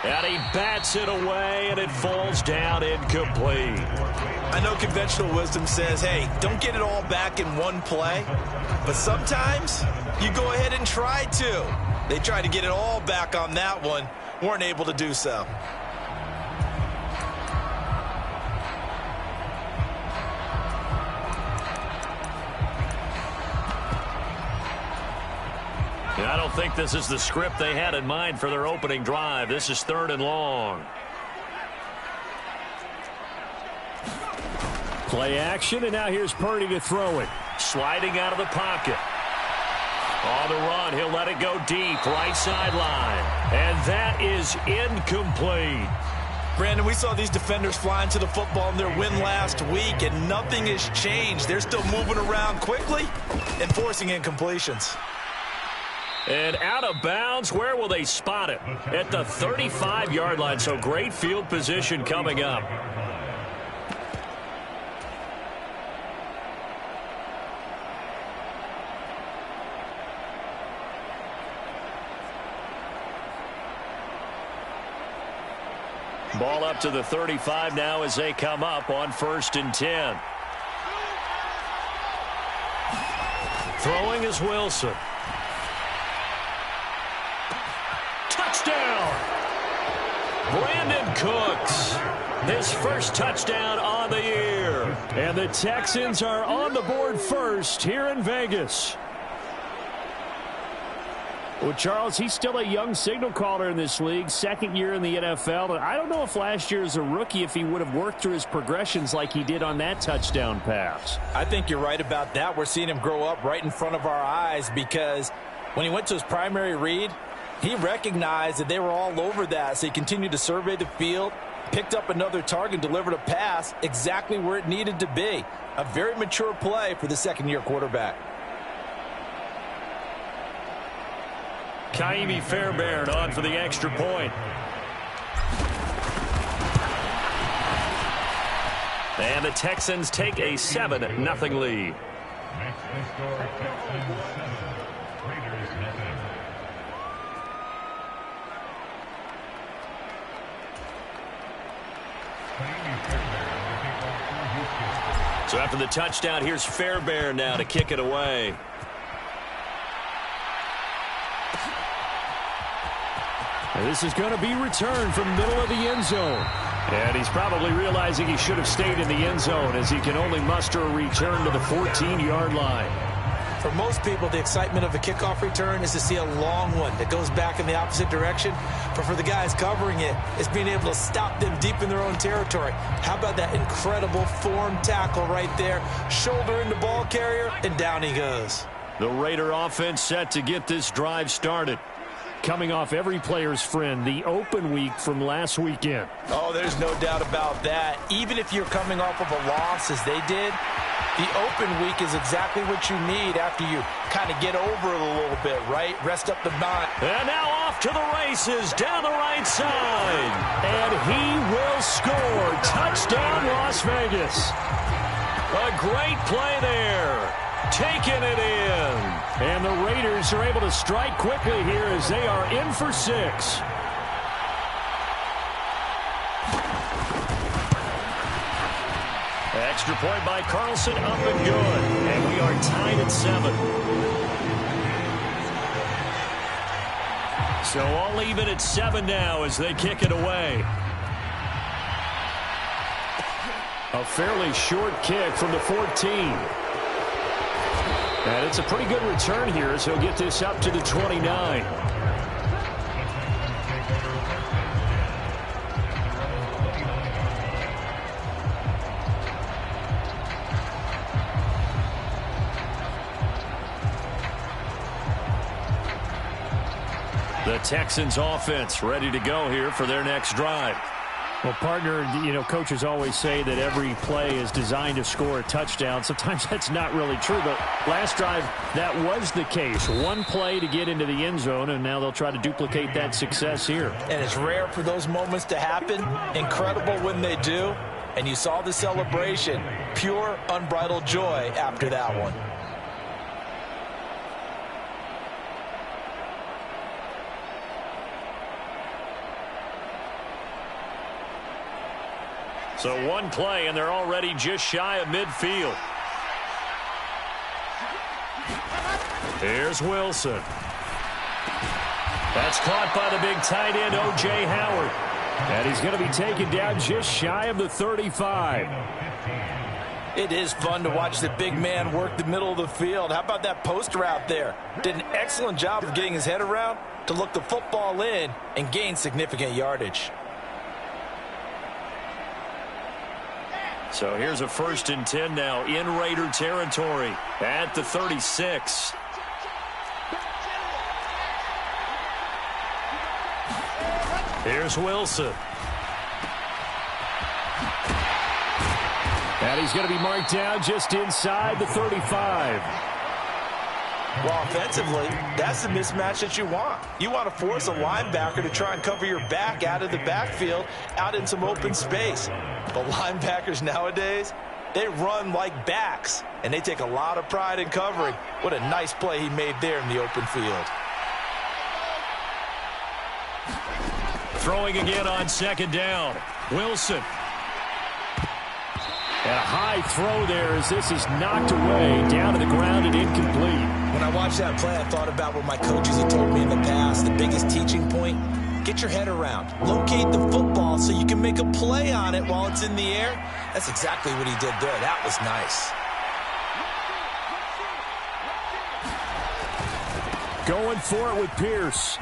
And he bats it away, and it falls down incomplete. I know conventional wisdom says, hey, don't get it all back in one play. But sometimes you go ahead and try to. They tried to get it all back on that one. Weren't able to do so. I don't think this is the script they had in mind for their opening drive. This is 3rd and long. Play action, and now here's Purdy to throw it. Sliding out of the pocket. On the run, he'll let it go deep, right sideline. And that is incomplete. Brandon, we saw these defenders flying to the football in their win last week, and nothing has changed. They're still moving around quickly and forcing incompletions. And out of bounds, where will they spot it? At the 35-yard line, so great field position coming up. Ball up to the 35 now as they come up on 1st and 10. Throwing is Wilson. Touchdown! Brandon Cooks, his first touchdown on the year. And the Texans are on the board first here in Vegas. Well, Charles, he's still a young signal caller in this league, 2nd year in the NFL. And I don't know if last year as a rookie, if he would have worked through his progressions like he did on that touchdown pass. I think you're right about that. We're seeing him grow up right in front of our eyes because when he went to his primary read, he recognized that they were all over that. So he continued to survey the field, picked up another target, delivered a pass exactly where it needed to be. A very mature play for the 2nd-year quarterback. Kaimi Fairbairn on for the extra point. And the Texans take a 7-0 lead. So after the touchdown, here's Fairbairn now to kick it away. This is going to be returned from middle of the end zone. And he's probably realizing he should have stayed in the end zone as he can only muster a return to the 14-yard line. For most people, the excitement of a kickoff return is to see a long one that goes back in the opposite direction. But for the guys covering it, it's being able to stop them deep in their own territory. How about that incredible form tackle right there? Shoulder in the ball carrier, and down he goes. The Raider offense set to get this drive started. Coming off every player's friend, the open week from last weekend. Oh, there's no doubt about that. Even if you're coming off of a loss as they did, the open week is exactly what you need after you kind of get over it a little bit, right? Rest up the mind. And now off to the races down the right side. And he will score. Touchdown, Las Vegas. A great play there. Taking it in. And the Raiders are able to strike quickly here as they are in for 6. Extra point by Carlson, up and good. And we are tied at 7. So all even at 7 now as they kick it away. A fairly short kick from the 14. And it's a pretty good return here as he'll get this up to the 29. The Texans offense ready to go here for their next drive. Well, partner, coaches always say that every play is designed to score a touchdown. Sometimes that's not really true, but last drive, that was the case. One play to get into the end zone, and now they'll try to duplicate that success here. And it's rare for those moments to happen. Incredible when they do. And you saw the celebration. Pure, unbridled joy after that one. So one play, and they're already just shy of midfield. Here's Wilson. That's caught by the big tight end, O.J. Howard. And he's going to be taken down just shy of the 35. It is fun to watch the big man work the middle of the field. How about that poster out there? Did an excellent job of getting his head around to look the football in and gain significant yardage. So here's a 1st and 10 now in Raider territory at the 36. Here's Wilson. And he's going to be marked down just inside the 35. Well, offensively, that's the mismatch that you want. You want to force a linebacker to try and cover your back out of the backfield, out in some open space. But linebackers nowadays, they run like backs, and they take a lot of pride in covering. What a nice play he made there in the open field. Throwing again on 2nd down. Wilson. And a high throw there as this is knocked away, down to the ground and incomplete. When I watched that play, I thought about what my coaches had told me in the past. The biggest teaching point, get your head around. Locate the football so you can make a play on it while it's in the air. That's exactly what he did there. That was nice. Going for it with Pierce.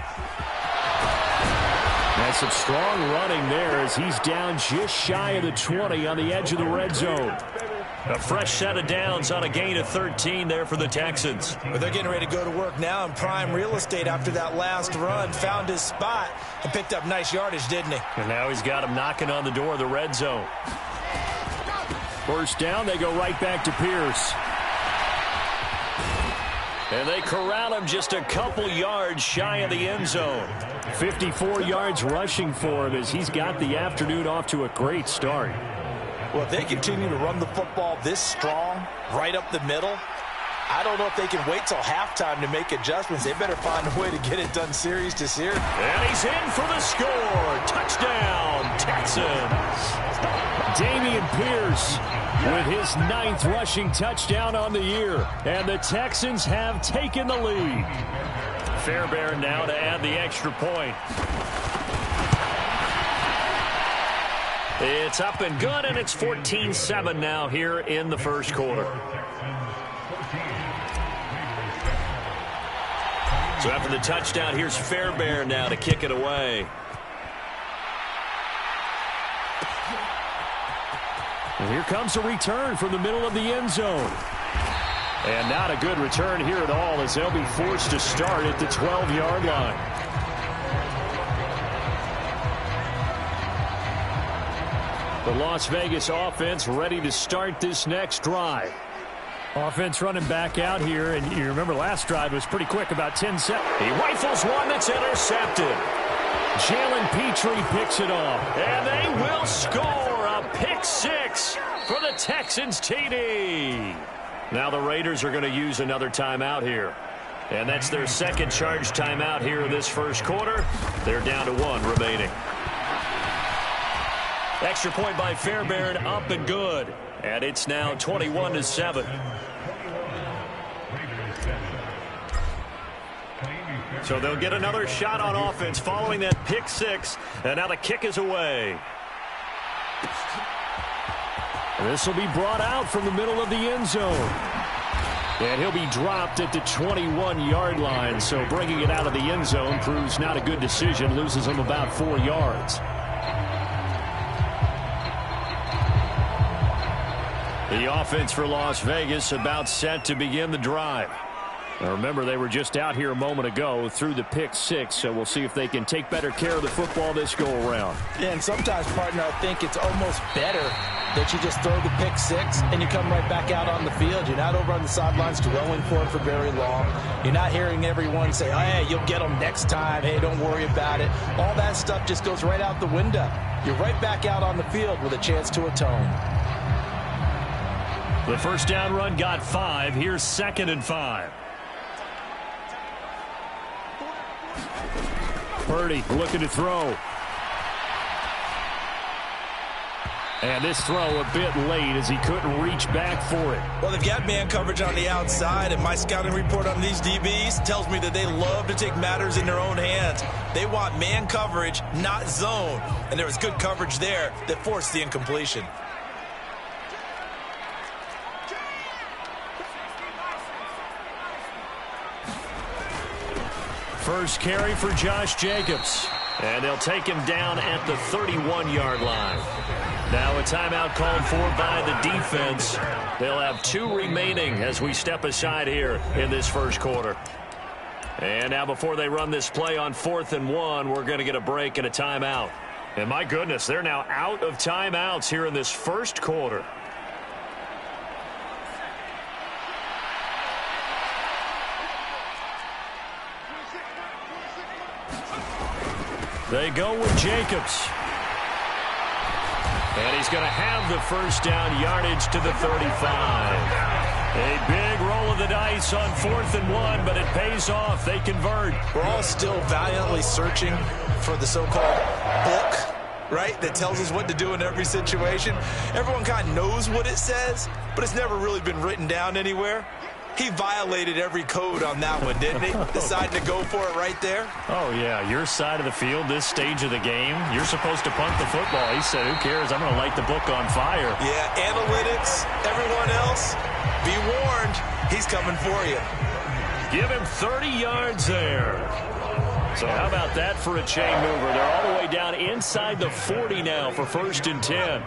That's some strong running there as he's down just shy of the 20 on the edge of the red zone. A fresh set of downs on a gain of 13 there for the Texans. Well, they're getting ready to go to work now in prime real estate after that last run. Found his spot and picked up nice yardage, didn't he? And now he's got him knocking on the door of the red zone. 1st down, they go right back to Pierce. And they corral him just a couple yards shy of the end zone. 54 yards rushing for him as he's got the afternoon off to a great start. Well, if they continue to run the football this strong, right up the middle, I don't know if they can wait till halftime to make adjustments. They better find a way to get it done series to series. And he's in for the score. Touchdown, Texans. Dameon Pierce with his 9th rushing touchdown on the year. And the Texans have taken the lead. Fairbairn now to add the extra point. It's up and good, and it's 14-7 now here in the 1st quarter. So after the touchdown, here's Fairbairn now to kick it away. And here comes a return from the middle of the end zone. And not a good return here at all as they'll be forced to start at the 12-yard line. The Las Vegas offense ready to start this next drive. Offense running back out here, and you remember last drive was pretty quick, about 10 seconds. He rifles one that's intercepted. Jalen Petrie picks it off, and they will score a pick-6 for the Texans TD. Now the Raiders are going to use another timeout here. And that's their 2nd charge timeout here in this 1st quarter. They're down to 1 remaining. Extra point by Fairbairn, up and good. And it's now 21-7. So they'll get another shot on offense following that pick-6. And now the kick is away. This will be brought out from the middle of the end zone. And he'll be dropped at the 21-yard line. So bringing it out of the end zone proves not a good decision. Loses him about 4 yards. The offense for Las Vegas about set to begin the drive. Now remember, they were just out here a moment ago through the pick-6, so we'll see if they can take better care of the football this go-around. Yeah, and sometimes, partner, I think it's almost better that you just throw the pick-6 and you come right back out on the field. You're not over on the sidelines dwelling for it for very long. You're not hearing everyone say, oh, hey, you'll get them next time. Hey, don't worry about it. All that stuff just goes right out the window. You're right back out on the field with a chance to atone. The 1st down run got 5. Here's 2nd and 5. Purdy looking to throw. And this throw a bit late as he couldn't reach back for it. Well, they've got man coverage on the outside, and my scouting report on these DBs tells me that they love to take matters in their own hands. They want man coverage, not zone. And there was good coverage there that forced the incompletion. First carry for Josh Jacobs. And they'll take him down at the 31-yard line. Now a timeout called for by the defense. They'll have 2 remaining as we step aside here in this first quarter. And now before they run this play on 4th and 1, we're going to get a break and a timeout. And my goodness, they're now out of timeouts here in this first quarter. They go with Jacobs. And he's going to have the first down, yardage to the 35. A big roll of the dice on 4th and 1, but it pays off. They convert. We're all still valiantly searching for the so-called book, right, that tells us what to do in every situation. Everyone kind of knows what it says, but it's never really been written down anywhere. He violated every code on that one, didn't he? Decided to go for it right there. Oh, yeah. Your side of the field, this stage of the game, you're supposed to punt the football. He said, who cares? I'm going to light the book on fire. Yeah, analytics, everyone else, be warned, he's coming for you. Give him 30 yards there. So how about that for a chain mover? They're all the way down inside the 40 now for 1st and 10.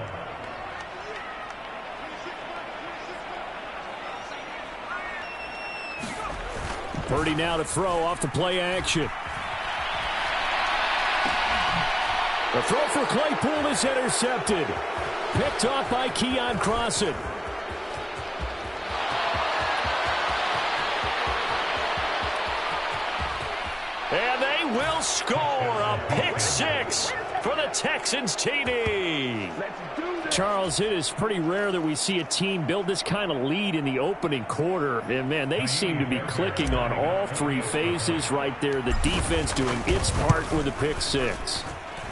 Purdy now to throw off the play action. The throw for Claypool is intercepted. Picked off by Keon Crossan. And they will score a pick 6 for the Texans TD. Charles, it is pretty rare that we see a team build this kind of lead in the opening quarter. And, man, they seem to be clicking on all 3 phases right there. The defense doing its part with a pick 6.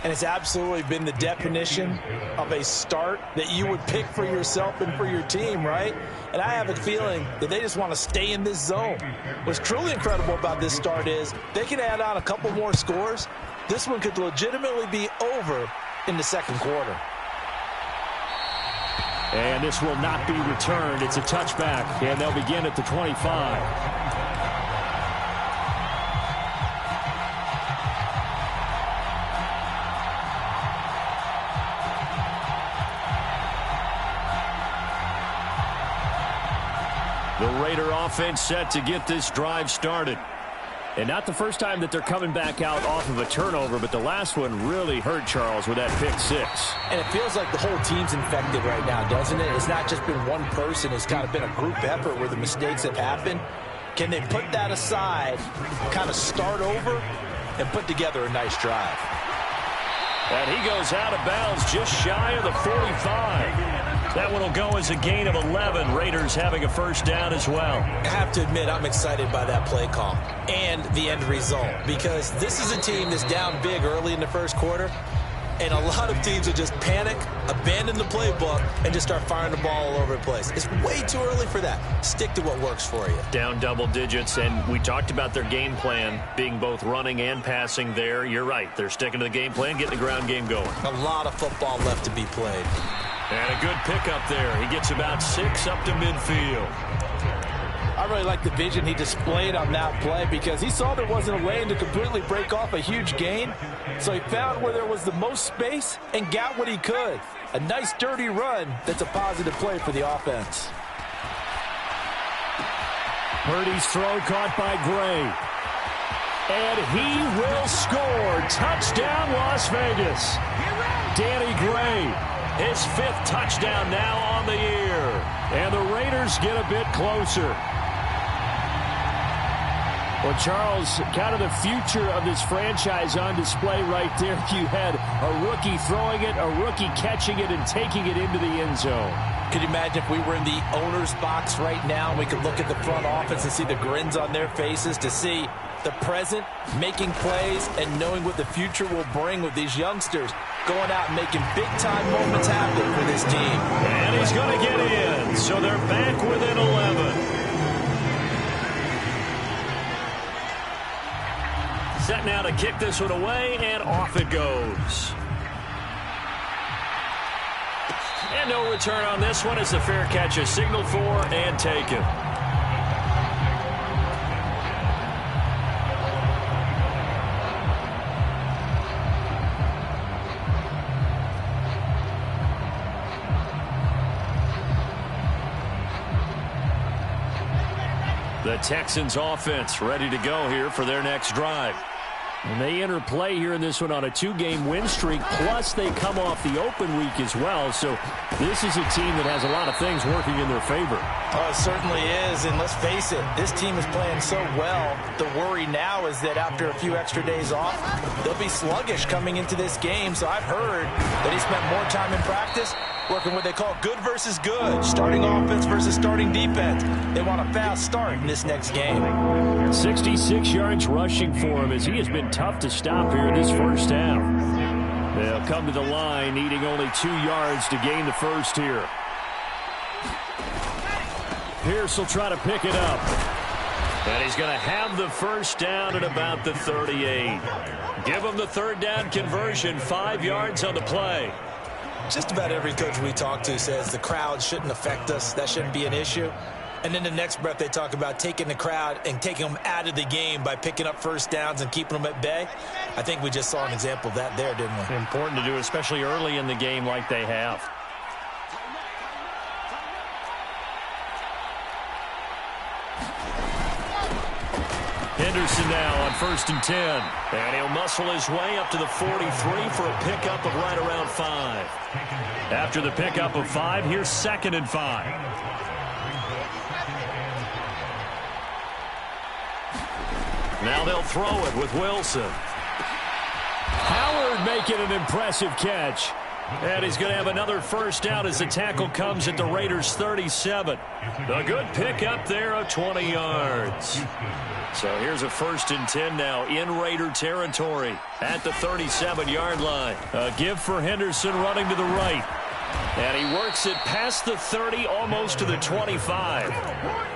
And it's absolutely been the definition of a start that you would pick for yourself and for your team, right? And I have a feeling that they just want to stay in this zone. What's truly incredible about this start is they can add on a couple more scores. This one could legitimately be over in the second quarter. And this will not be returned. It's a touchback, and they'll begin at the 25. The Raider offense set to get this drive started. And not the first time that they're coming back out off of a turnover, but the last one really hurt Charles with that pick 6. And it feels like the whole team's infected right now, doesn't it? It's not just been one person. It's kind of been a group effort where the mistakes have happened. Can they put that aside, kind of start over, and put together a nice drive? And he goes out of bounds just shy of the 45. That one will go as a gain of 11. Raiders having a first down as well. I have to admit, I'm excited by that play call and the end result, because this is a team that's down big early in the first quarter, and a lot of teams will just panic, abandon the playbook, and just start firing the ball all over the place. It's way too early for that. Stick to what works for you. Down double digits, and we talked about their game plan being both running and passing there. You're right. They're sticking to the game plan, getting the ground game going. A lot of football left to be played. And a good pickup there. He gets about 6 up to midfield. I really like the vision he displayed on that play, because he saw there wasn't a lane to completely break off a huge gain. So he found where there was the most space and got what he could. A nice dirty run that's a positive play for the offense. Purdy's throw caught by Gray. And he will score. Touchdown, Las Vegas. Danny Gray, his 5th touchdown now on the year. And the Raiders get a bit closer. Well, Charles, kind of the future of this franchise on display right there. You had a rookie throwing it, a rookie catching it, and taking it into the end zone. Could you imagine if we were in the owner's box right now and we could look at the front office and see the grins on their faces to see the present, making plays, and knowing what the future will bring with these youngsters going out and making big-time moments happen for this team. And he's going to get in, so they're back within 11. Set now to kick this one away, and off it goes. And no return on this one as the fair catch is signaled for and taken. The Texans offense ready to go here for their next drive. And they enter play here in this one on a 2-game win streak, plus they come off the open week as well. So this is a team that has a lot of things working in their favor. Oh, it certainly is, and let's face it, this team is playing so well. The worry now is that after a few extra days off, they'll be sluggish coming into this game. So I've heard that he spent more time in practice working what they call good versus good, starting offense versus starting defense. They want a fast start in this next game. 66 yards rushing for him as he has been tough to stop here in this first half. They'll come to the line needing only 2 yards to gain the first here. Pierce will try to pick it up. And he's going to have the first down at about the 38. Give him the third down conversion, 5 yards on the play. Just about every coach we talk to says the crowd shouldn't affect us. That shouldn't be an issue. And then the next breath they talk about taking the crowd and taking them out of the game by picking up first downs and keeping them at bay. I think we just saw an example of that there, didn't we? Important to do, especially early in the game like they have. Henderson now on 1st and 10. And he'll muscle his way up to the 43 for a pickup of right around 5. After the pickup of 5, here's 2nd and 5. Now they'll throw it with Wilson. Howard making an impressive catch. And he's going to have another first down as the tackle comes at the Raiders' 37. A good pickup there of 20 yards. So here's a 1st and 10 now in Raider territory at the 37-yard line. A give for Henderson running to the right. And he works it past the 30, almost to the 25.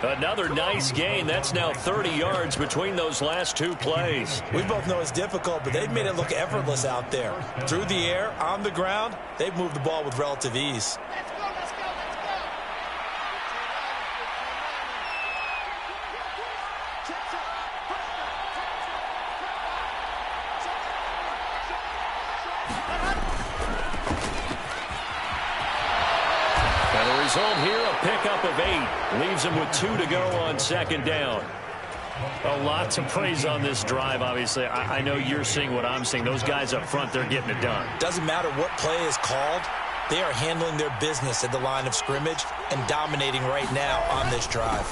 Another nice gain. That's now 30 yards between those last 2 plays. We both know it's difficult, but they've made it look effortless out there. Through the air, on the ground, they've moved the ball with relative ease. Result here, a pickup of 8. Leaves him with 2 to go on 2nd down. A lot to praise on this drive, obviously. I know you're seeing what I'm seeing. Those guys up front, they're getting it done. Doesn't matter what play is called. They are handling their business at the line of scrimmage and dominating right now on this drive.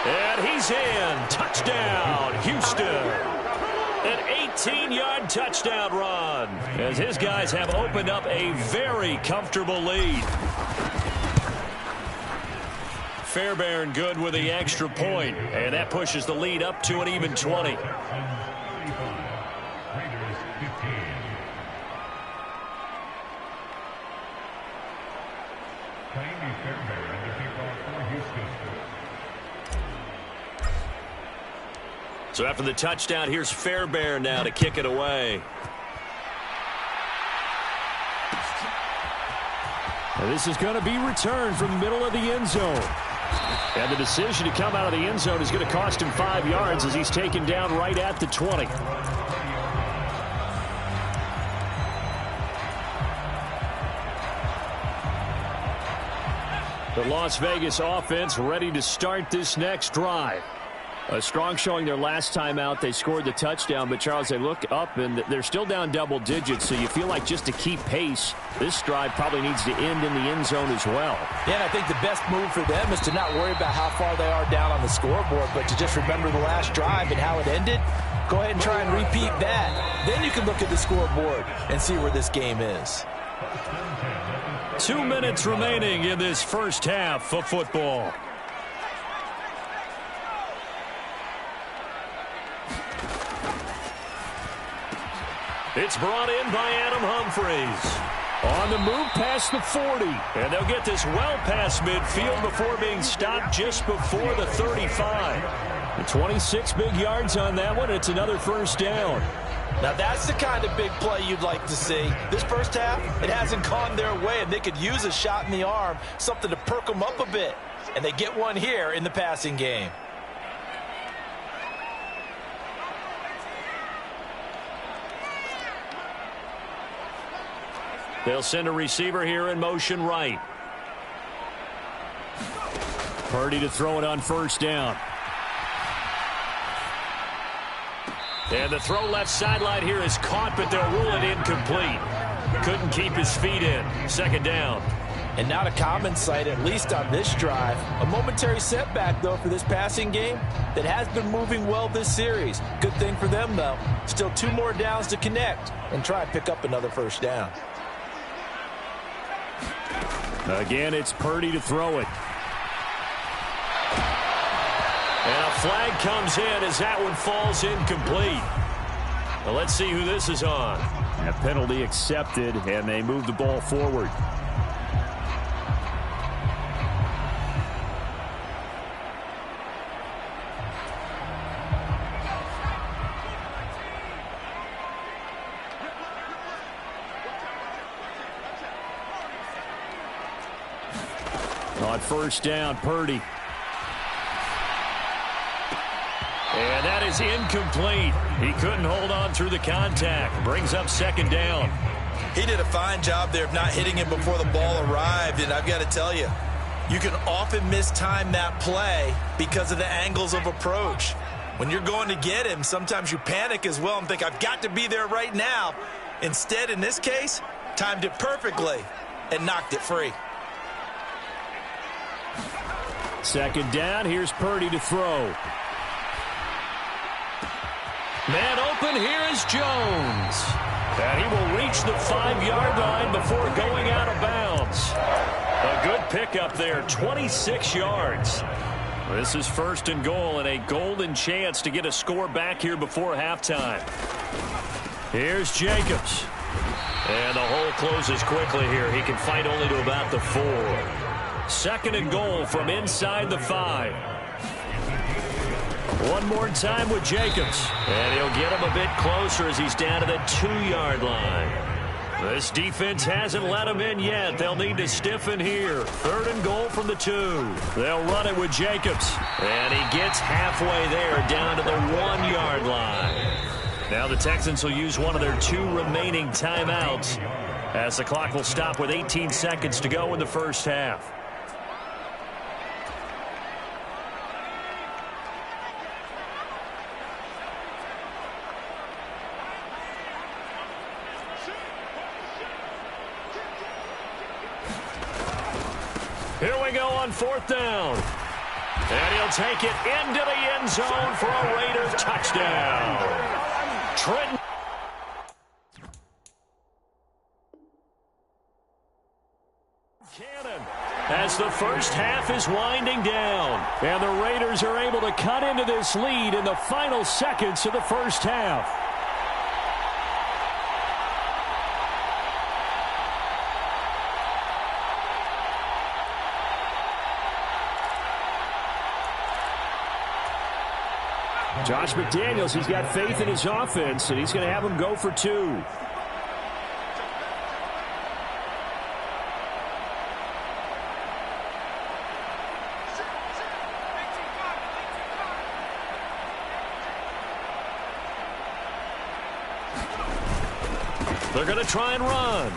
And he's in. Touchdown, Houston. An 18-yard touchdown run as his guys have opened up a very comfortable lead. Fairbairn good with the extra point, and that pushes the lead up to an even 20. So after the touchdown, here's Fairbairn now to kick it away. And this is going to be returned from the middle of the end zone. And the decision to come out of the end zone is going to cost him 5 yards as he's taken down right at the 20. The Las Vegas offense ready to start this next drive. A strong showing their last time out. They scored the touchdown, but, Charles, they look up, and they're still down double digits, so you feel like just to keep pace, this drive probably needs to end in the end zone as well. Yeah, and I think the best move for them is to not worry about how far they are down on the scoreboard, but to just remember the last drive and how it ended. Go ahead and try and repeat that. Then you can look at the scoreboard and see where this game is. 2 minutes remaining in this first half of football. It's brought in by Adam Humphries. On the move past the 40. And they'll get this well past midfield before being stopped just before the 35. The 26 big yards on that one. It's another first down. Now that's the kind of big play you'd like to see. This first half, it hasn't gone their way, and they could use a shot in the arm, something to perk them up a bit. And they get one here in the passing game. They'll send a receiver here in motion right. Purdy to throw it on first down. And the throw left sideline here is caught, but they'll rule it incomplete. Couldn't keep his feet in. Second down. And not a common sight, at least on this drive. A momentary setback, though, for this passing game that has been moving well this series. Good thing for them, though. Still 2 more downs to connect and try and pick up another first down. Again, it's Purdy to throw it. And a flag comes in as that one falls incomplete. Well, let's see who this is on. A penalty accepted, and they move the ball forward. On first down, Purdy. And that is incomplete. He couldn't hold on through the contact. Brings up second down. He did a fine job there of not hitting him before the ball arrived, and I've got to tell you, you can often mistime that play because of the angles of approach. When you're going to get him, sometimes you panic as well and think, I've got to be there right now. Instead, in this case, timed it perfectly and knocked it free. Second down, here's Purdy to throw. Man open, here is Jones. And he will reach the 5-yard line before going out of bounds. A good pickup there, 26 yards. This is first and goal and a golden chance to get a score back here before halftime. Here's Jacobs. And the hole closes quickly here. He can fight only to about the 4. Second and goal from inside the 5. One more time with Jacobs. And he'll get him a bit closer as he's down to the 2-yard line. This defense hasn't let him in yet. They'll need to stiffen here. Third and goal from the 2. They'll run it with Jacobs. And he gets halfway there, down to the 1-yard line. Now the Texans will use one of their 2 remaining timeouts as the clock will stop with 18 seconds to go in the first half. Here we go on fourth down. And he'll take it into the end zone for a Raiders touchdown. Trenton. Cannon as the first half is winding down. And the Raiders are able to cut into this lead in the final seconds of the first half. Josh McDaniels, he's got faith in his offense, and he's going to have him go for 2. They're going to try and run.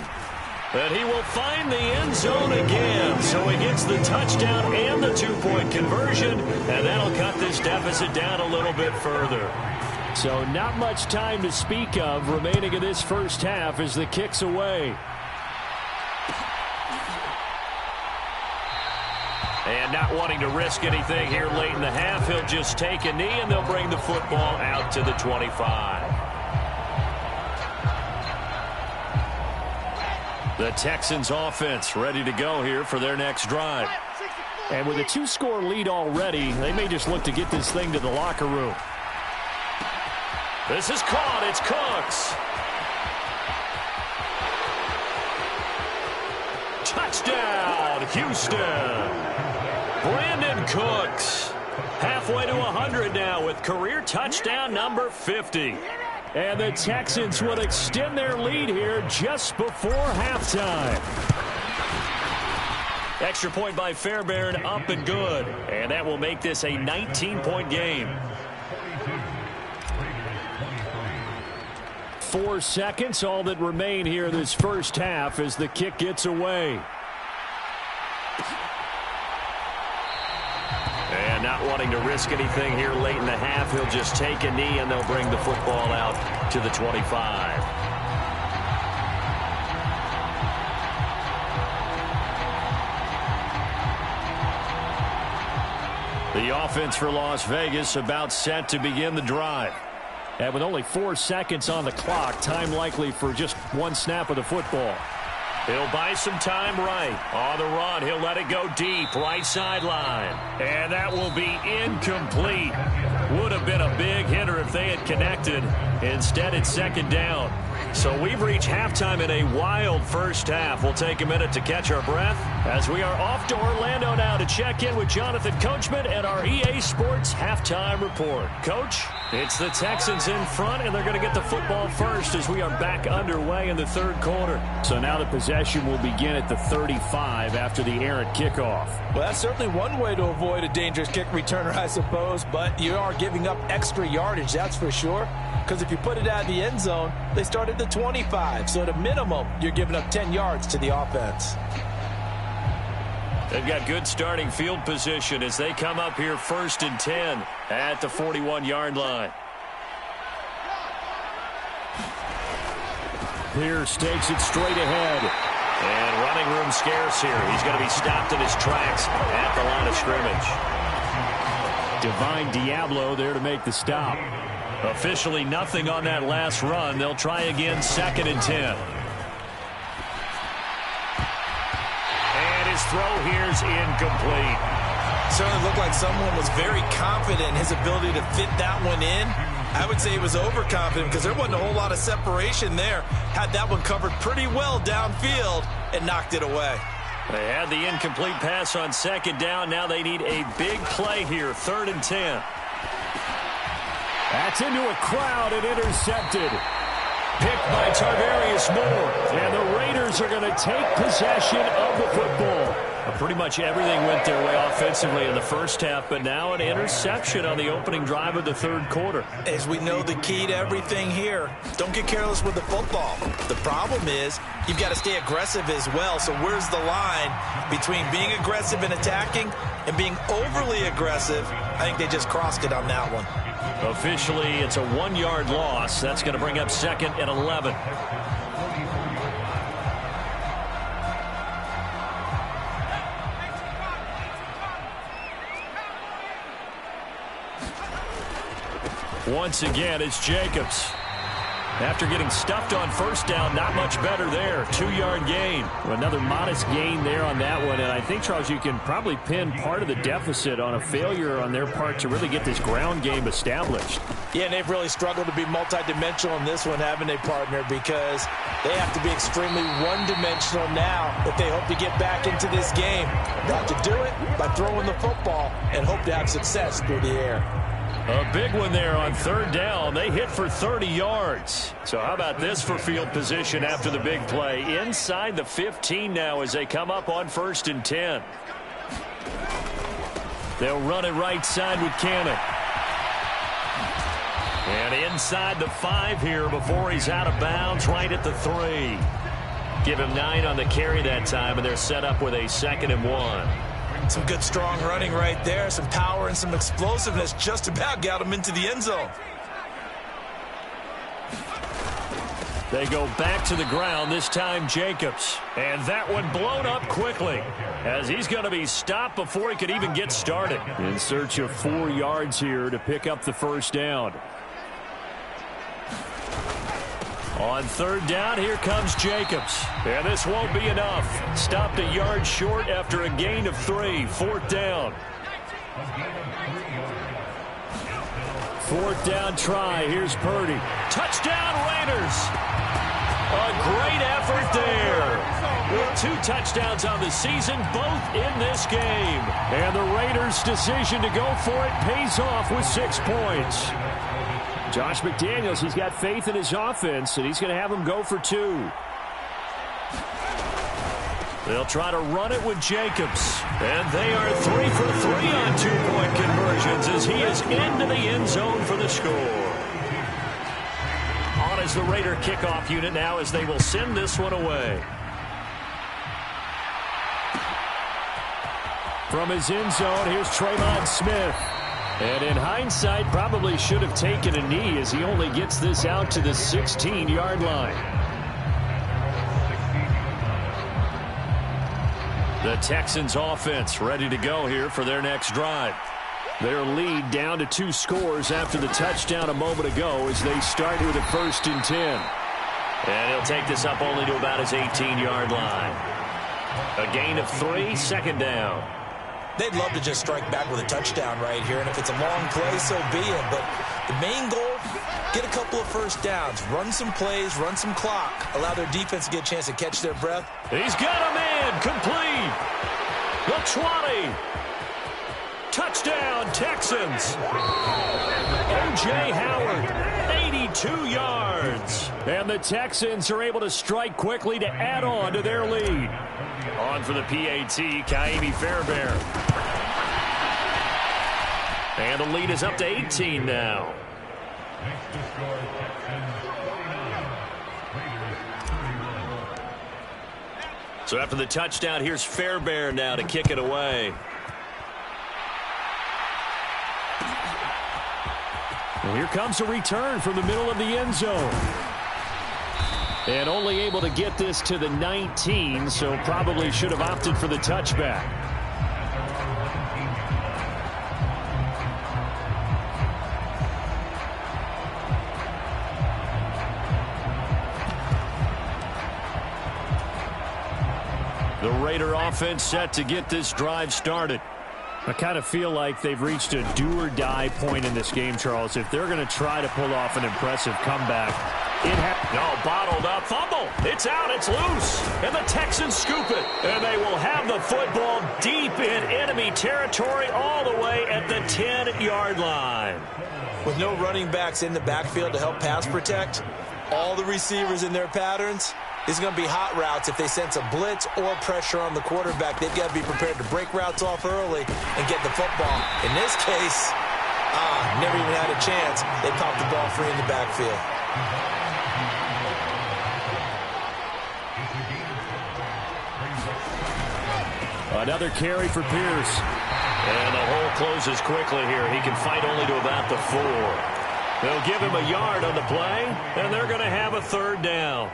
And he will find the end zone again. So he gets the touchdown and the 2-point conversion. And that'll cut this deficit down a little bit further. So not much time to speak of remaining in this first half as the kick's away. And not wanting to risk anything here late in the half, he'll just take a knee and they'll bring the football out to the 25. The Texans offense ready to go here for their next drive. And with a 2-score lead already, they may just look to get this thing to the locker room. This is caught. It's Cooks. Houston. Brandon Cooks. Halfway to 100 now with career touchdown number 50. And the Texans will extend their lead here just before halftime. Extra point by Fairbairn, up and good. And that will make this a 19-point game. 4 seconds, all that remain here this first half as the kick gets away. And not wanting to risk anything here late in the half, he'll just take a knee and they'll bring the football out to the 25. The offense for Las Vegas about set to begin the drive. And with only 4 seconds on the clock, time likely for just one snap of the football. He'll buy some time right. On the run, he'll let it go deep, right sideline. And that will be incomplete. Would have been a big hitter if they had connected. Instead, it's second down. So we've reached halftime in a wild first half. We'll take a minute to catch our breath as we are off to Orlando now to check in with Jonathan Coachman and our EA Sports halftime report. Coach, it's the Texans in front, and they're going to get the football first as we are back underway in the third quarter. So now the possession will begin at the 35 after the errant kickoff. Well, that's certainly one way to avoid a dangerous kick returner, I suppose, but you are giving up extra yardage, that's for sure. Because if you put it out of the end zone, they start at the 25. So at a minimum, you're giving up 10 yards to the offense. They've got good starting field position as they come up here 1st and 10 at the 41-yard line. Pierce takes it straight ahead. And running room scarce here. He's going to be stopped in his tracks at the line of scrimmage. Divine Diablo there to make the stop. Officially nothing on that last run. They'll try again 2nd and 10. And his throw here's incomplete. Certainly looked like someone was very confident in his ability to fit that one in. I would say he was overconfident because there wasn't a whole lot of separation there. Had that one covered pretty well downfield and knocked it away. They had the incomplete pass on 2nd down. Now they need a big play here, 3rd and 10. That's into a crowd and intercepted. Picked by Tarvarius Moore. And the Raiders are going to take possession of the football. Pretty much everything went their way offensively in the first half, but now an interception on the opening drive of the third quarter. As we know, the key to everything here, don't get careless with the football. The problem is you've got to stay aggressive as well. So where's the line between being aggressive and attacking and being overly aggressive? I think they just crossed it on that one. Officially, it's a 1-yard loss. That's going to bring up 2nd and 11. Once again, it's Jacobs. After getting stuffed on 1st down, not much better there. 2-yard gain. Another modest gain there on that one. And I think, Charles, you can probably pin part of the deficit on a failure on their part to really get this ground game established. Yeah, and they've really struggled to be multidimensional in this one, haven't they, partner? Because they have to be extremely one-dimensional now if they hope to get back into this game. They have to do it by throwing the football and hope to have success through the air. A big one there on 3rd down. They hit for 30 yards. So how about this for field position after the big play? Inside the 15 now as they come up on 1st and 10. They'll run it right side with Cannon. And inside the 5 here before he's out of bounds, right at the 3. Give him 9 on the carry that time, and they're set up with a 2nd and 1. Some good, strong running right there. Some power and some explosiveness just about got him into the end zone. They go back to the ground, this time Jacobs. And that one blown up quickly as he's going to be stopped before he could even get started. In search of 4 yards here to pick up the 1st down. On 3rd down, here comes Jacobs. And this won't be enough. Stopped a yard short after a gain of 3. 4th down. 4th down try. Here's Purdy. Touchdown Raiders. A great effort there. with 2 touchdowns on the season, both in this game. And the Raiders' decision to go for it pays off with 6 points. Josh McDaniels, he's got faith in his offense, and he's going to have them go for 2. They'll try to run it with Jacobs. And they are 3 for 3 on 2-point conversions as he is into the end zone for the score. On as the Raider kickoff unit now as they will send this one away. From his end zone, here's Tremont Smith. And in hindsight, probably should have taken a knee as he only gets this out to the 16-yard line. The Texans offense ready to go here for their next drive. Their lead down to 2 scores after the touchdown a moment ago as they start with a 1st and 10. And he'll take this up only to about his 18-yard line. A gain of 3, 2nd down. They'd love to just strike back with a touchdown right here, and if it's a long play, so be it. But the main goal, get a couple of 1st downs, run some plays, run some clock, allow their defense to get a chance to catch their breath. He's got a man complete. The 20. Touchdown, Texans. O.J. Howard, 82 yards. And the Texans are able to strike quickly to add on to their lead. On for the PAT, Kaimi Fairbairn. And the lead is up to 18 now. So after the touchdown, here's Fairbairn now to kick it away. Well, here comes a return from the middle of the end zone. And only able to get this to the 19, so probably should have opted for the touchback. The Raider offense set to get this drive started. I kind of feel like they've reached a do-or-die point in this game, Charles. If they're going to try to pull off an impressive comeback, bottled up fumble. It's out. It's loose. And the Texans scoop it. And they will have the football deep in enemy territory all the way at the 10-yard line. With no running backs in the backfield to help pass protect, all the receivers in their patterns, it's going to be hot routes if they sense a blitz or pressure on the quarterback. They've got to be prepared to break routes off early and get the football. In this case, never even had a chance. They popped the ball free in the backfield. Another carry for Pierce. And the hole closes quickly here. He can fight only to about the 4. They'll give him a yard on the play, and they're going to have a 3rd down.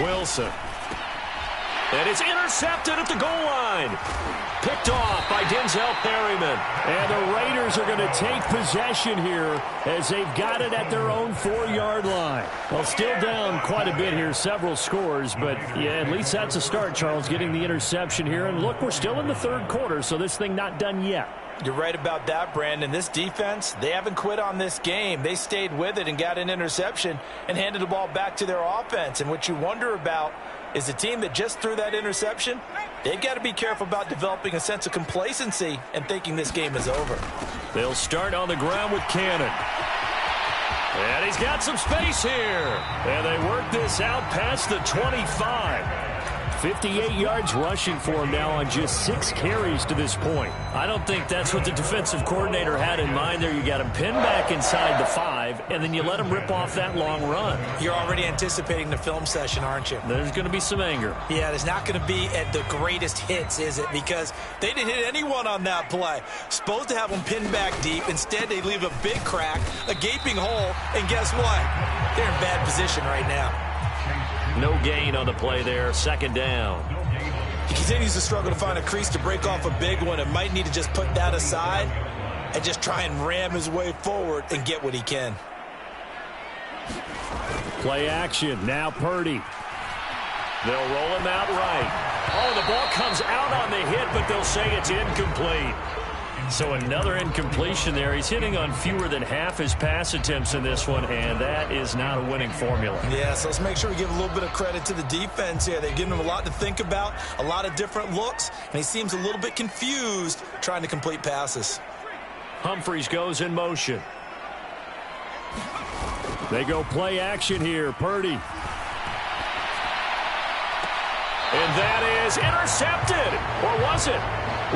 Wilson. And it's intercepted at the goal line. Picked off by Denzel Perryman. And the Raiders are going to take possession here as they've got it at their own 4-yard line. Well, still down quite a bit here, several scores, but yeah, at least that's a start, Charles, getting the interception here. And look, we're still in the 3rd quarter, so this thing not done yet. You're right about that, Brandon. This defense, they haven't quit on this game. They stayed with it and got an interception and handed the ball back to their offense. And what you wonder about is the team that just threw that interception, they've got to be careful about developing a sense of complacency and thinking this game is over. They'll start on the ground with Cannon. And he's got some space here. And they work this out past the 25. 58 yards rushing for him now on just 6 carries to this point. I don't think that's what the defensive coordinator had in mind there. You got him pinned back inside the 5, and then you let him rip off that long run. You're already anticipating the film session, aren't you? There's going to be some anger. Yeah, there's not going to be at the greatest hits, is it? Because they didn't hit anyone on that play. Supposed to have them pinned back deep. Instead, they leave a big crack, a gaping hole, and guess what? They're in bad position right now. No gain on the play there. 2nd down. He continues to struggle to find a crease to break off a big one and might need to just put that aside and just try and ram his way forward and get what he can. Play action. Now Purdy. They'll roll him out right. Oh, the ball comes out on the hit, but they'll say it's incomplete. So another incompletion there. He's hitting on fewer than half his pass attempts in this one, and that is not a winning formula. Yeah, so let's make sure we give a little bit of credit to the defense here. They've given him a lot to think about, a lot of different looks, and he seems a little bit confused trying to complete passes. Humphries goes in motion. They go play action here. Purdy. And that is intercepted. Or was it?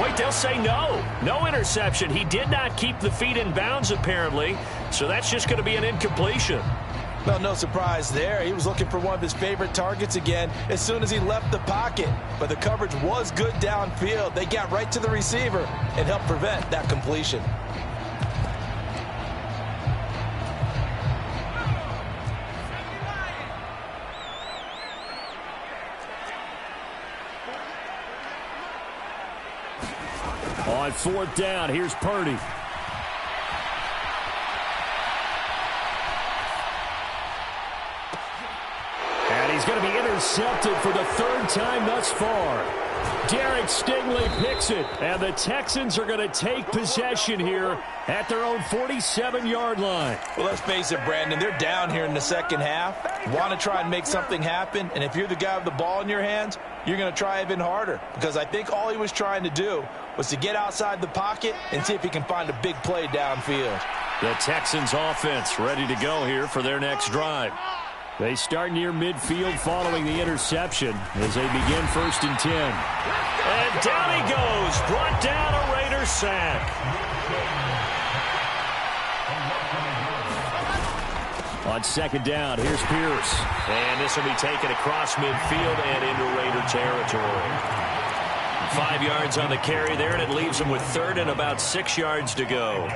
Wait, they'll say no. No interception. He did not keep the feet in bounds, apparently. So that's just going to be an incompletion. Well, no surprise there. He was looking for one of his favorite targets again as soon as he left the pocket. But the coverage was good downfield. They got right to the receiver and helped prevent that completion. On fourth down, here's Purdy. And he's going to be intercepted for the third time thus far. Derek Stingley picks it, and the Texans are going to take possession here at their own 47-yard line. Well, let's face it, Brandon, they're down here in the second half. Want to try and make something happen, and if you're the guy with the ball in your hands, you're going to try even harder, because I think all he was trying to do was to get outside the pocket and see if he can find a big play downfield. The Texans offense ready to go here for their next drive. They start near midfield following the interception as they begin 1st and 10. And down he goes. Brought down a Raider sack. On 2nd down, here's Pierce. And this will be taken across midfield and into Raider territory. 5 yards on the carry there, and it leaves him with 3rd and about 6 yards to go.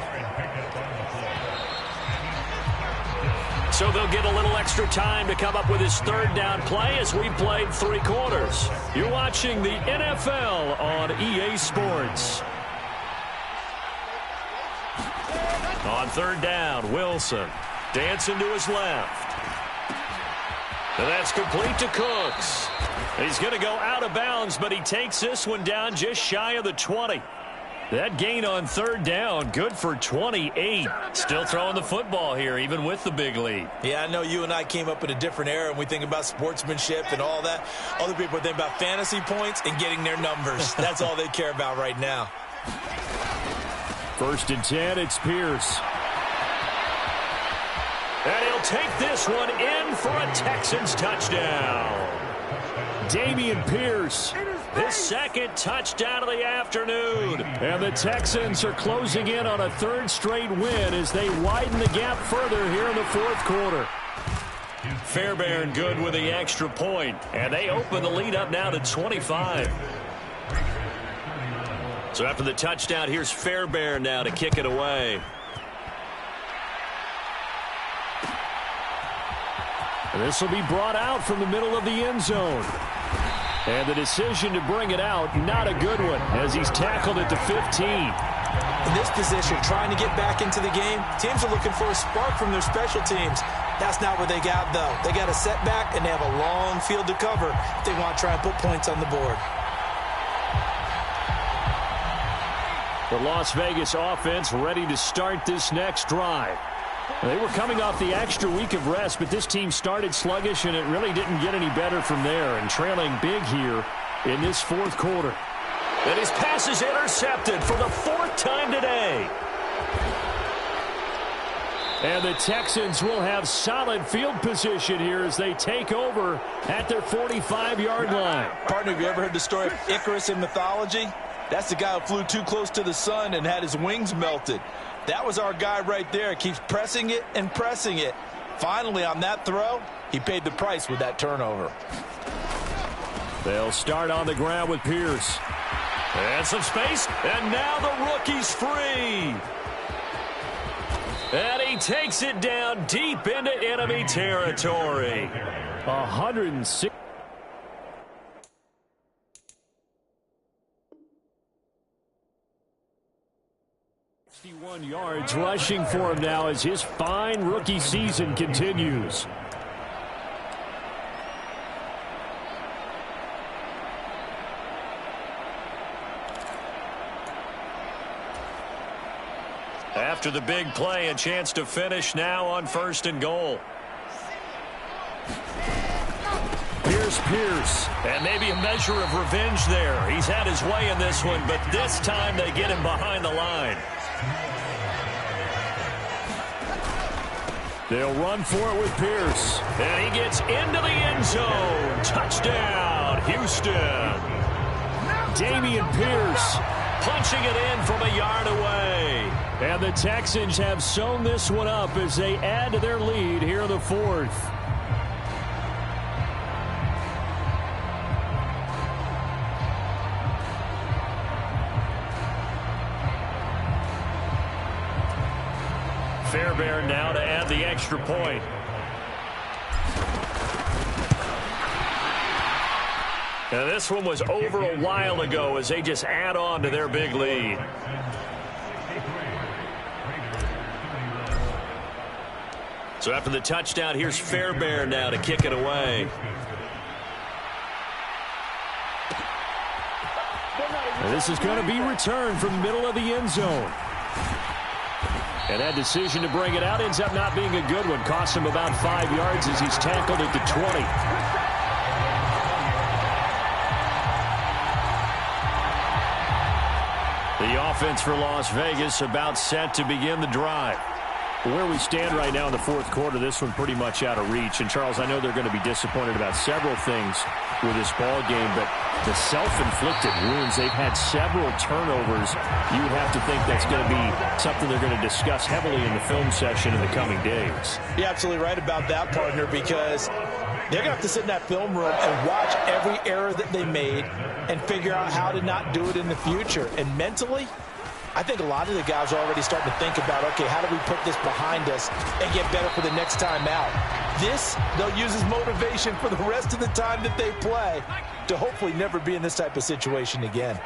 So they'll get a little extra time to come up with his 3rd down play as we played 3 quarters. You're watching the NFL on EA Sports. On 3rd down, Wilson dancing to his left. And that's complete to Cooks. He's going to go out of bounds, but he takes this one down just shy of the 20. That gain on 3rd down, good for 28. Still throwing the football here, even with the big lead. Yeah, I know you and I came up in a different era, and we think about sportsmanship and all that. Other people think about fantasy points and getting their numbers. That's all they care about right now. 1st and 10, it's Pierce. And he'll take this one in for a Texans touchdown. Dameon Pierce, his 2nd touchdown of the afternoon. And the Texans are closing in on a 3rd straight win as they widen the gap further here in the 4th quarter. Fairbairn good with the extra point, and they open the lead up now to 25. So after the touchdown, here's Fairbairn now to kick it away. And this will be brought out from the middle of the end zone. And the decision to bring it out, not a good one, as he's tackled at the 15. In this position, trying to get back into the game, teams are looking for a spark from their special teams. That's not what they got, though. They got a setback, and they have a long field to cover if they want to try and put points on the board. The Las Vegas offense ready to start this next drive. They were coming off the extra week of rest, but this team started sluggish, and it really didn't get any better from there, and trailing big here in this 4th quarter. And his pass is intercepted for the 4th time today. And the Texans will have solid field position here as they take over at their 45-yard line. Partner, have you ever heard the story of Icarus in mythology? That's the guy who flew too close to the sun and had his wings melted. That was our guy right there. Keeps pressing it and pressing it. Finally, on that throw, he paid the price with that turnover. They'll start on the ground with Pierce. And some space, and now the rookie's free. And he takes it down deep into enemy territory. 106. 61 yards rushing for him now as his fine rookie season continues. After the big play, a chance to finish now on 1st and goal. Here's Pierce, and maybe a measure of revenge there. He's had his way in this one, but this time they get him behind the line. They'll run for it with Pierce, and he gets into the end zone. Touchdown, Houston. Dameon Pierce punching it in from a yard away. And the Texans have sewn this one up as they add to their lead here in the 4th. Fairbairn now to add the extra point. Now this one was over a while ago as they just add on to their big lead. So after the touchdown, here's Fairbairn now to kick it away. And this is going to be returned from the middle of the end zone. And that decision to bring it out ends up not being a good one. Costs him about 5 yards as he's tackled at the 20. The offense for Las Vegas about set to begin the drive. Where we stand right now in the 4th quarter, this one pretty much out of reach. And, Charles, I know they're going to be disappointed about several things with this ball game, but the self-inflicted wounds, they've had several turnovers. You would have to think that's going to be something they're going to discuss heavily in the film session in the coming days. You're absolutely right about that, partner, because they're going to have to sit in that film room and watch every error that they made and figure out how to not do it in the future. And mentally, I think a lot of the guys are already starting to think about, okay, how do we put this behind us and get better for the next time out? This, they'll use as motivation for the rest of the time that they play to hopefully never be in this type of situation again.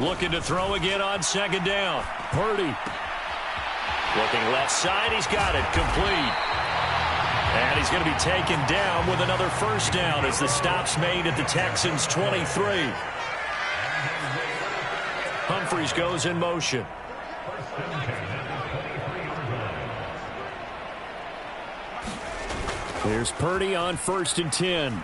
Looking to throw again on 2nd down. Purdy. Looking left side, he's got it, complete. And he's going to be taken down with another 1st down as the stop's made at the Texans' 23. Humphries goes in motion. Here's Purdy on 1st and 10.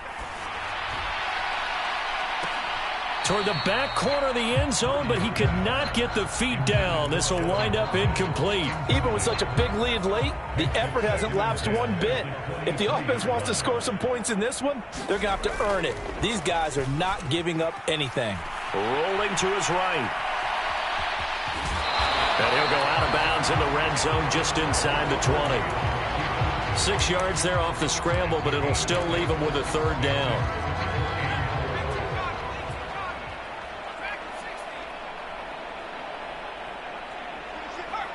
Toward the back corner of the end zone, but he could not get the feet down. This will wind up incomplete. Even with such a big lead late, the effort hasn't lapsed one bit. If the offense wants to score some points in this one, they're going to have to earn it. These guys are not giving up anything. Rolling to his right. And he'll go out of bounds in the red zone just inside the 20. 6 yards there off the scramble, but it'll still leave him with a 3rd down.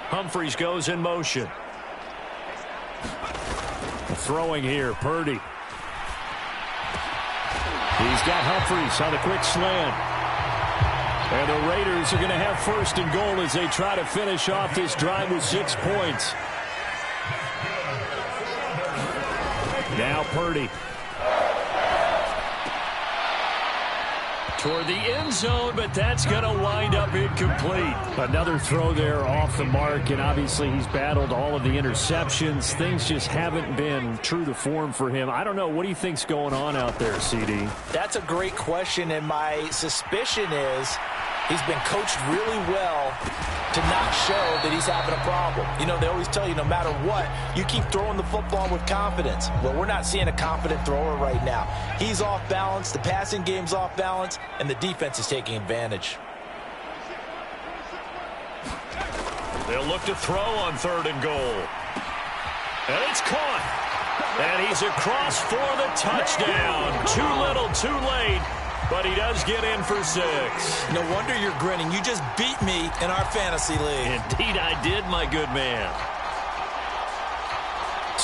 Humphries goes in motion. Throwing here, Purdy. He's got Humphries on a quick slant. And the Raiders are going to have 1st and goal as they try to finish off this drive with 6 points. Now Purdy. Toward the end zone, but that's going to wind up incomplete. Another throw there off the mark, and obviously he's battled all of the interceptions. Things just haven't been true to form for him. I don't know. What do you think's going on out there, CD? That's a great question, and my suspicion is he's been coached really well to not show that he's having a problem. You know, they always tell you no matter what, you keep throwing the football with confidence. Well, we're not seeing a confident thrower right now. He's off balance, the passing game's off balance, and the defense is taking advantage. They'll look to throw on 3rd and goal. And it's caught. And he's across for the touchdown. Too little, too late. But he does get in for 6. No wonder you're grinning. You just beat me in our fantasy league. Indeed I did, my good man.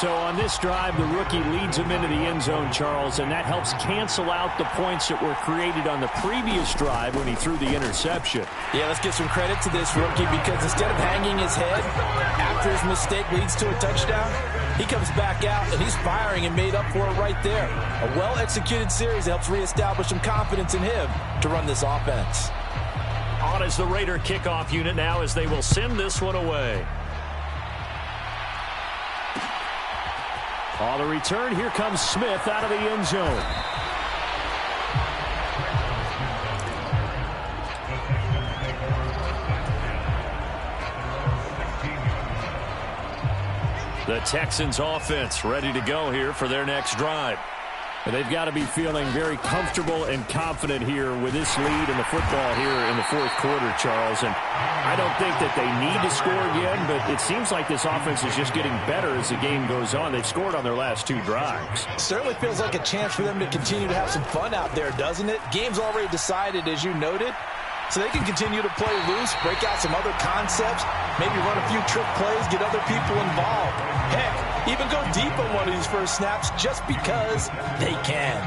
So on this drive, the rookie leads him into the end zone, Charles, and that helps cancel out the points that were created on the previous drive when he threw the interception. Yeah, let's give some credit to this rookie because instead of hanging his head after his mistake leads to a touchdown, he comes back out and he's firing and made up for it right there. A well-executed series helps reestablish some confidence in him to run this offense. On is the Raider kickoff unit now as they will send this one away. On the return, here comes Smith out of the end zone. The Texans offense ready to go here for their next drive. And they've got to be feeling very comfortable and confident here with this lead in the football here in the fourth quarter, Charles. And I don't think that they need to score again, but it seems like this offense is just getting better as the game goes on. They've scored on their last two drives. Certainly feels like a chance for them to continue to have some fun out there, doesn't it? Game's already decided, as you noted. So they can continue to play loose, break out some other concepts, maybe run a few trick plays, get other people involved. Heck, even go deep on one of these first snaps just because they can.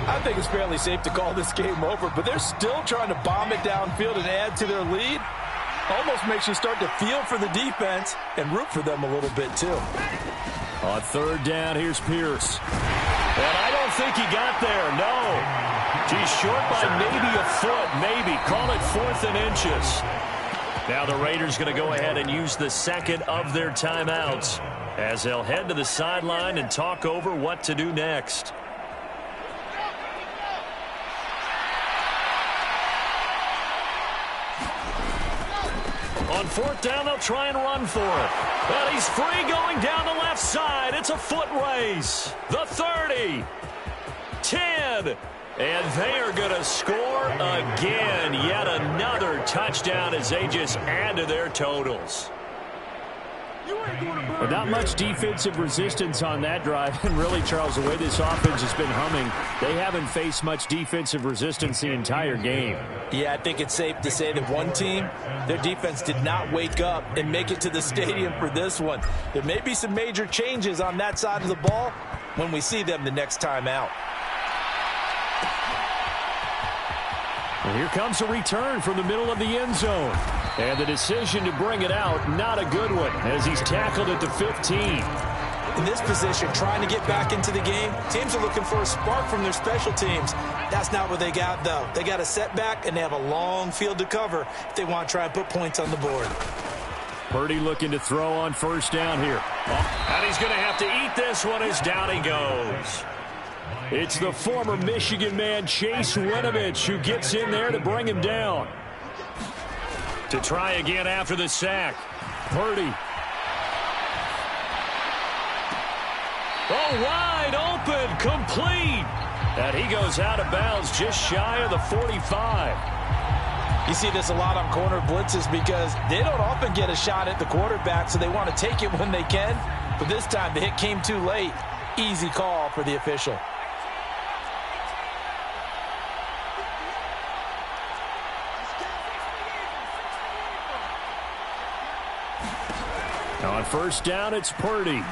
I think it's fairly safe to call this game over, but they're still trying to bomb it downfield and add to their lead. Almost makes you start to feel for the defense and root for them a little bit too. On third down, here's Pierce. And I don't think he got there, no. He's short by maybe a foot, maybe. Call it 4th and inches. Now the Raiders going to go ahead and use the second of their timeouts as they'll head to the sideline and talk over what to do next. On 4th down, they'll try and run for it. But he's free going down the left side. It's a foot race. The 30. 10. And they are going to score again. Yet another touchdown as they just add to their totals. But not much defensive resistance on that drive. And really, Charles, the way this offense has been humming, they haven't faced much defensive resistance the entire game. Yeah, I think it's safe to say that one team, their defense did not wake up and make it to the stadium for this one. There may be some major changes on that side of the ball when we see them the next time out. And here comes a return from the middle of the end zone. And the decision to bring it out, not a good one, as he's tackled at the 15. In this position, trying to get back into the game, teams are looking for a spark from their special teams. That's not what they got, though. They got a setback, and they have a long field to cover if they want to try and put points on the board. Purdy looking to throw on first down here. And he's going to have to eat this one as down he goes. It's the former Michigan man, Chase Winovich, who gets in there to bring him down. To try again after the sack. Purdy. Oh, wide open, complete. And he goes out of bounds just shy of the 45. You see this a lot on corner blitzes because they don't often get a shot at the quarterback, so they want to take it when they can. But this time, the hit came too late. Easy call for the official. On first down, it's Purdy.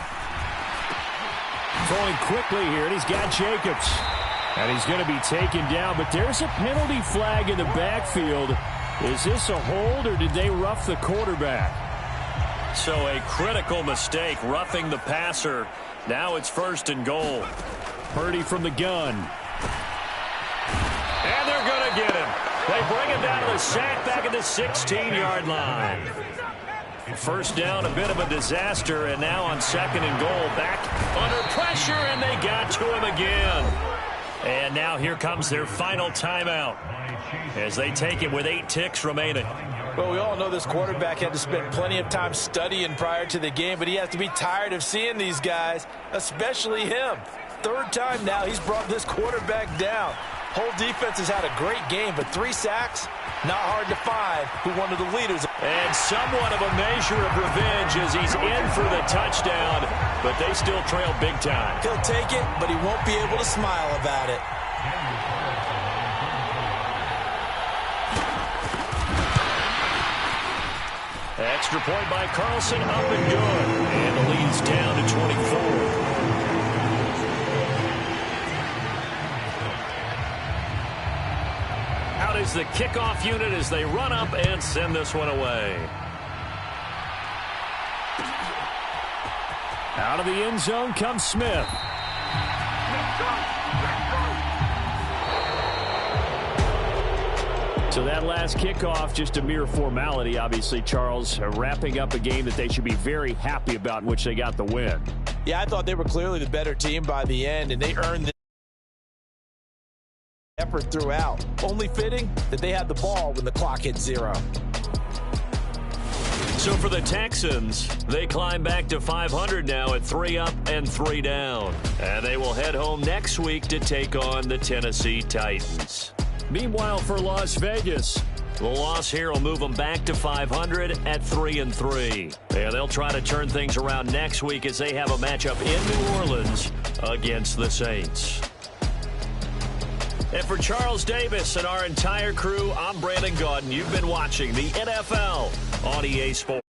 Throwing quickly here, and he's got Jacobs. And he's going to be taken down, but there's a penalty flag in the backfield. Is this a hold, or did they rough the quarterback? So a critical mistake, roughing the passer. Now it's 1st and goal. Purdy from the gun. And they're going to get him. They bring him down to the sack back at the 16-yard line. First down, a bit of a disaster, and now on 2nd and goal, back under pressure, and they got to him again. And now here comes their final timeout as they take it with 8 ticks remaining. Well, we all know this quarterback had to spend plenty of time studying prior to the game, but he has to be tired of seeing these guys, especially him. 3rd time now he's brought this quarterback down. Whole defense has had a great game, but 3 sacks, not hard to find who one of the leaders. And somewhat of a measure of revenge as he's in for the touchdown, but they still trail big time. He'll take it, but he won't be able to smile about it. Extra point by Carlson, up and good. And the lead's down to 24. Out is the kickoff unit as they run up and send this one away. Out of the end zone comes Smith. So that last kickoff, just a mere formality, obviously, Charles, wrapping up a game that they should be very happy about, in which they got the win. Yeah, I thought they were clearly the better team by the end, and they earned the effort throughout. Only fitting that they had the ball when the clock hit 0. So for the Texans, they climb back to 500 now at 3 up and 3 down. And they will head home next week to take on the Tennessee Titans. Meanwhile, for Las Vegas, the loss here will move them back to 500 at 3-3. And they'll try to turn things around next week as they have a matchup in New Orleans against the Saints. And for Charles Davis and our entire crew, I'm Brandon Gaudin. You've been watching the NFL on EA Sports.